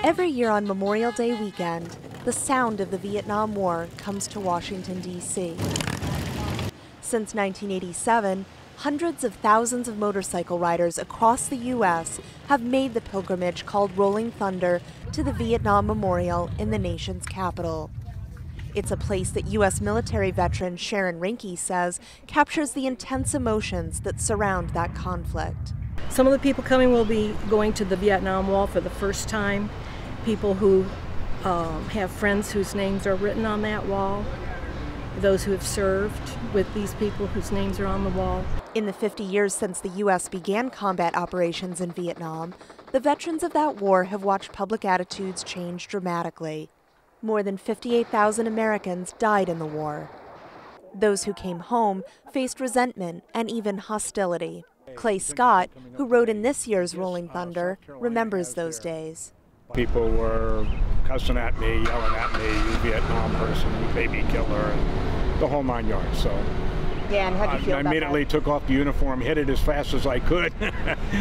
Every year on Memorial Day weekend, the sound of the Vietnam War comes to Washington, D.C. Since 1987, hundreds of thousands of motorcycle riders across the U.S. have made the pilgrimage called Rolling Thunder to the Vietnam Memorial in the nation's capital. It's a place that U.S. military veteran Sharon Rinke says captures the intense emotions that surround that conflict. Some of the people coming will be going to the Vietnam Wall for the first time. People who have friends whose names are written on that wall. Those who have served with these people whose names are on the wall. In the 50 years since the U.S. began combat operations in Vietnam, the veterans of that war have watched public attitudes change dramatically. More than 58,000 Americans died in the war. Those who came home faced resentment and even hostility. Clay Scott, who rode in this year's Rolling Thunder, remembers those days. People were cussing at me, yelling at me, "You Vietnam person, you baby killer," and the whole 9 yards. So yeah, and how'd you feel I about immediately that? took off the uniform, hit it as fast as I could,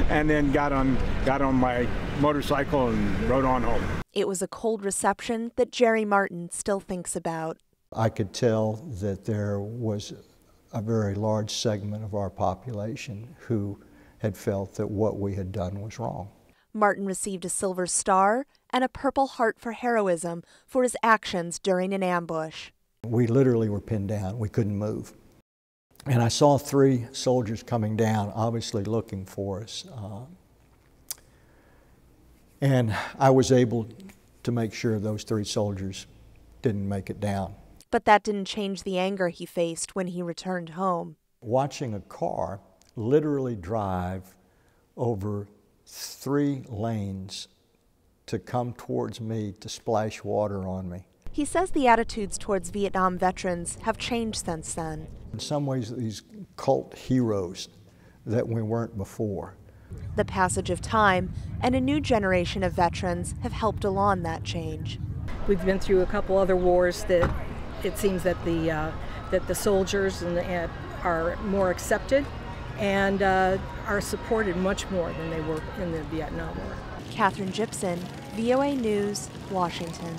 and then got on my motorcycle and rode on home. It was a cold reception that Jerry Martin still thinks about. I could tell that there was a very large segment of our population who had felt that what we had done was wrong. Martin received a Silver Star and a Purple Heart for heroism for his actions during an ambush. We literally were pinned down. We couldn't move. And I saw 3 soldiers coming down, obviously looking for us. And I was able to make sure those 3 soldiers didn't make it down. But that didn't change the anger he faced when he returned home. Watching a car literally drive over 3 lanes to come towards me to splash water on me. He says the attitudes towards Vietnam veterans have changed since then. In some ways, these cult heroes that we weren't before. The passage of time and a new generation of veterans have helped along that change. We've been through a couple other wars that it seems that the soldiers are more accepted and are supported much more than they were in the Vietnam War. Catherine Gibson, VOA News, Washington.